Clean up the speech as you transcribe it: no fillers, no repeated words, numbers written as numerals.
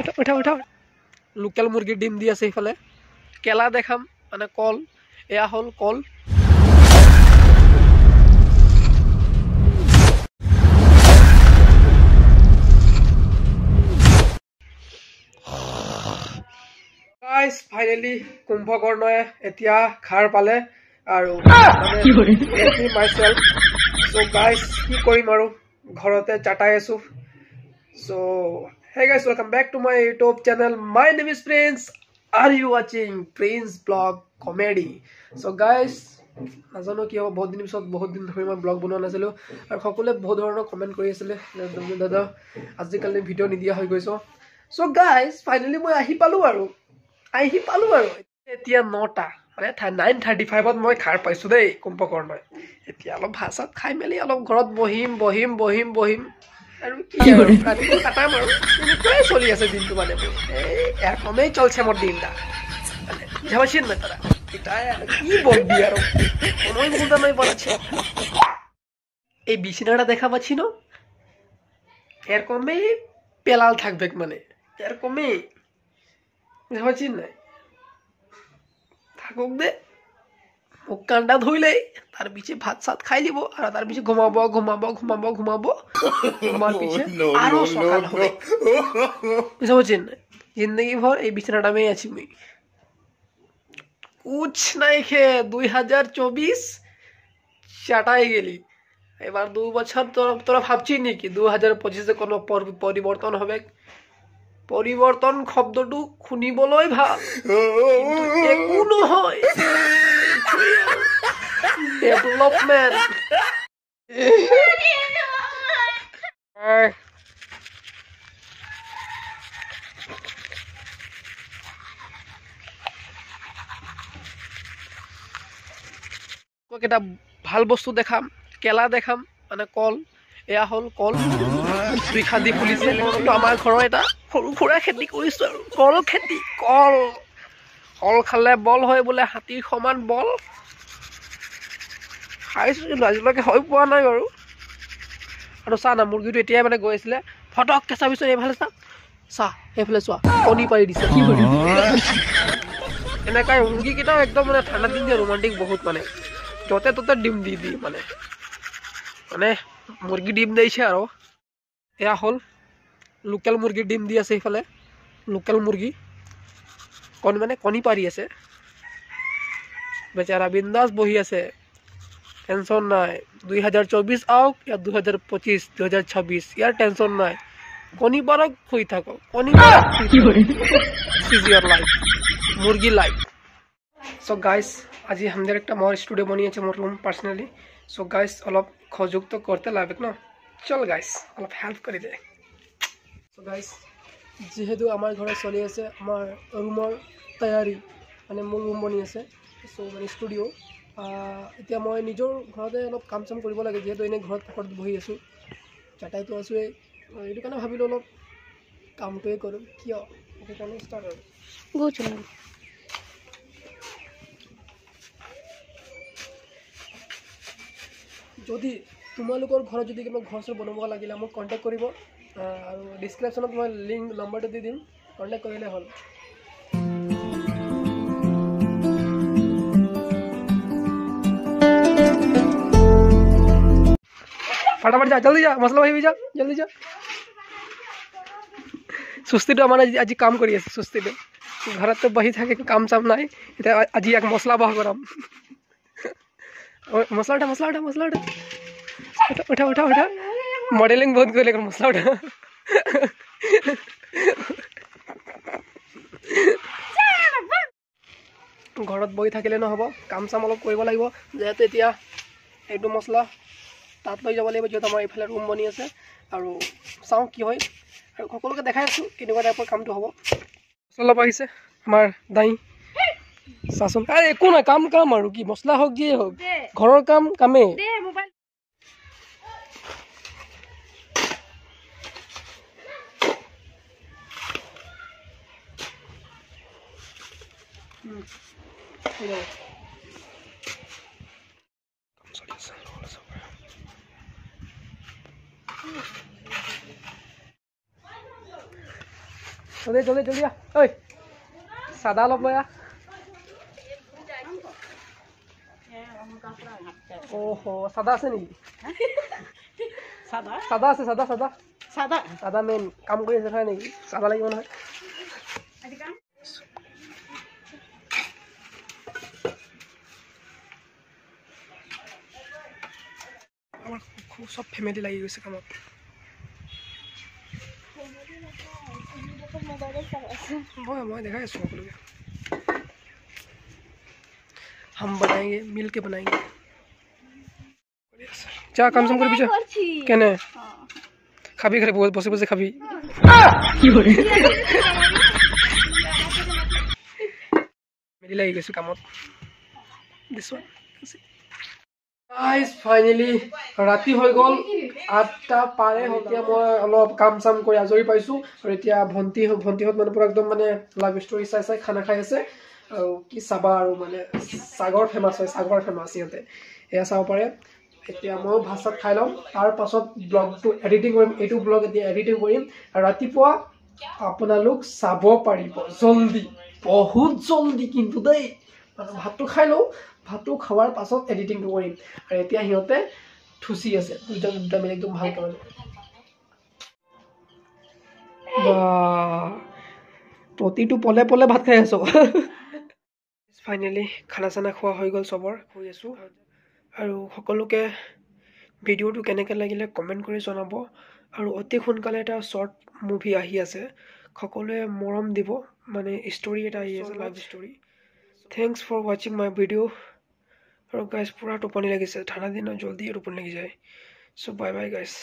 উঠা উঠা লোকেল মুৰ্গীৰ ডিম দি আছে এইফালে কেলা দেখাম মানে কল এয়া হ'ল কল গাইস ফাইনালি কুম্ভকৰ্ণয়ে এতিয়া খাৰ পালে আৰু মানে মাইসেলফ সো গাইস কি কৰিম আৰু ঘৰতে চাটাই আছো so hey guys welcome back to my YouTube channel my name is Prince are you watching Prince Vlog Comedy so guys নাজানো কি হ'ব বহুত দিন পিছত বহুত দিন ধৰি মই ব্লগ বনোৱা নাছিলো আৰু সকলোৱে বহুত ধৰণৰ কমেন্ট কৰি আছিল দাদা আজিকালি ভিডিঅ' নিদিয়া হৈ গৈছো সো গাইস ফাইনালি মই আহি পালো আৰু এতিয়া 9টা মানে 9:35ত মই খাৰ পাইছো দেই কুম্ভকৰ্ণই এতিয়া অলপ ভাত খাই মেলি অলপ ঘৰত বহিম আৰু কি আৰু ৰাতিপুৱা কাটাম আৰু এনেকুৱাই চলি আছে দিনটো মানে এরকমই চলছে আমার দিনটা মানে বুঝাবাছিস না তারা এটা কি বলবি আর কোনোই বলতে নাই পারছে এই বিছানাটা দেখা পাচ্ছি না এরকমই পেলাল থাকবে মানে এরকমই বুঝাবাছিস না থাকুক দে মুখ কানটা ধুইলেই তার পিছে ভাত সাত খাই দিব আর তার পিছে ঘুমাবো ঘুমার পিছে আরো সকাল হবে বুঝতে পারছেন জিন্দগি ভর এই বিছানাটা মেয়ে আছি মুই কুছ নাই খে 2024 চাটাই গেলি এবার 2 বছর তোরা ভাবছিস নাকি 2025 কোনো পরিবর্তন হবে পরিবর্তন শব্দটো শুনিবলৈ ভাল কিন্তু একো নহয় ডেভেলপমেন্ট এটা ভাল বস্তু দেখাম কেলা দেখাম মানে কল এয়া হ'ল কল দুই খান্দি ফুলিছে আমাৰ ঘৰৰ এটা সৰু সুৰা খেতি কৰিছো আৰু কল খেতি কল খালে বল হয় বোলে হাতীৰ সমান বল খাইছো কিন্তু আজিলৈকে হৈ পোৱা নাই বাৰু আৰু চা না মুৰ্গীটো এতিয়াই মানে গৈ আছিলে ফটককে চাবিচোন এইফালে চা এইফালে চোৱা কণী পাৰি দিছে এনেকৈ মুৰ্গীকেইটাও একদম মানে ঠাণ্ডা দিন যে ৰোমান্টিক বহুত মানে য'তে ত'তে ডিম দি মানে মুৰ্গী ডিম দিছে আৰু এয়া হ'ল লোকেল মুৰ্গীৰ ডিম দি আছে এইফালে লোকেল মুৰ্গী কণী পাৰি আছে বেচাৰা বিন্দাস বহি আছে টেনশন নাই 2024 আওক या 2025 2026 ইয়াৰ টেনশন নাই কণী পাৰক শুই থাকক কণী পাৰক ইজ ইয়োৰ লাইফ মুৰ্গী লাইফ সো গাইস আজি আমাদের একটা মোর স্টুডিও বানিয়েছে মোর রুম পার্সোনালি সো গাইস অলপ খোঁজুক তো করতে লাগবে না চল গাইস অলপ হেল্প করে দে সো গাইস যেহেতু আমার ঘরে চলি আছে আমার ৰুমৰ তৈয়াৰী মানে মোৰ ৰুম বনি আছে সো মানে স্টুডিও এতিয়া মই নিজৰ ঘৰতে অলপ কাম চাম কৰিব লাগে যেহেতু এনে ঘৰত বহি আছো চাটাইতো আছো এইটো কাৰণে ভাবিলো অলপ কামটোৱে কৰোঁ কিয় এইটো কাৰণে ষ্টাৰ্ট আৰু গো চলো যদি তোমালোকৰ ঘৰত যদি কিবা ঘৰ চৰ বনাব লাগিলে মোক কণ্টেক্ট কৰিব আৰু ডিছক্ৰিপশ্যনত মই লিংক নম্বৰটো দি দিম কণ্টেক্ট কৰিলে হ'ল फटाफट जा जल्दी जा मसला भाई भी जा जल्दी जा सुस्ती तो हमारा आज काम करी আছে सुस्ती तो घर तो बही থাকে কাম চাম নাই এটা আজি এক মছলা বহ গরম মছলা উঠা মডেলিং बहुत করে লেকিন মছলা উঠা ঘৰত বহি থাকিলে নহব কাম চাম অলপ কৰিব লাগিব যেহেতু এতিয়া এইটো মছলা তাত লৈ যাব লাগিব যেহেতু আমাৰ এইফালে ৰুম বনি আছে আৰু চাওঁ কি হয় আৰু সকলোকে দেখাই আছোঁ কেনেকুৱা টাইপৰ কামটো হ'ব মছলা আহিছে আমাৰ দাই চাচোন আৰে একো নাই কাম আৰু কি মছলা হওক যিয়ে হওক ঘৰৰ কামেই জলদি ঐ চাদা অলপ লৈ আহ অহ চাদা আছে নেকি চাদা আছে চাদা মেইন কাম কৰি আছে হয় নেকি চাদা লাগিব নহয় আমাৰ সব ফেমিলি লাগি গৈছে কামত मैं देखा है सब लोग हम बनाएंगे मिल के बनाएंगे जा काम सम कर पीछे केने खाबी खाली बसे बसे खाबी मेरी लगी गई Kamat this one guys finally राति হৈ গল 8টা পারে হতিয়া মই অলপ কাম সাম কৰি আজৰি পাইছো আৰু এতিয়া ভন্তিহত মানে পুৰা একদম মানে লাভ ষ্টৰী চাই খানা খাই আছে আৰু কি চাবা আৰু মানে সাগৰ ফেমাস হয় সাগৰ ফেমাস ইয়াতে এয়া চাব পাৰে এতিয়া মই ভাত খাই লম তাৰ পাছত ব্লগটো এডিটিং কৰিম এইটো ব্লগ এতিয়া এডিটিং কৰিম আৰু ৰাতিপুৱা আপোনালোক চাব পাৰিব জলদি বহুত জলদি কিন্তু দেই ভাতটো খাই লও ভাতটো খাওয়াৰ পাছত এডিটিং কৰিম আৰু এতিয়া হিয়তে থুসি আছে দুটা মিলে একদম ভাল কৰে প্ৰতিটো পলে পলে ভাত খাই আছো ফাইনালি খানা চানা খোৱা হৈ গল সবৰ হৈ আছো আৰু সকলোকে ভিডিওটো কেনেকৈ লাগিলে কমেন্ট কৰি জনাব আৰু অতি সোনকালে এটা শৰ্ট মুভি আহি আছে সকলোৱে মৰম দিব মানে ষ্টৰী এটা আহি আছে love story thanks for watching my video और गाइस पूरा टोपनी लगी से ठांडा दिन जल्दी टोपनी लगी जाए सो बाय बाय गाइस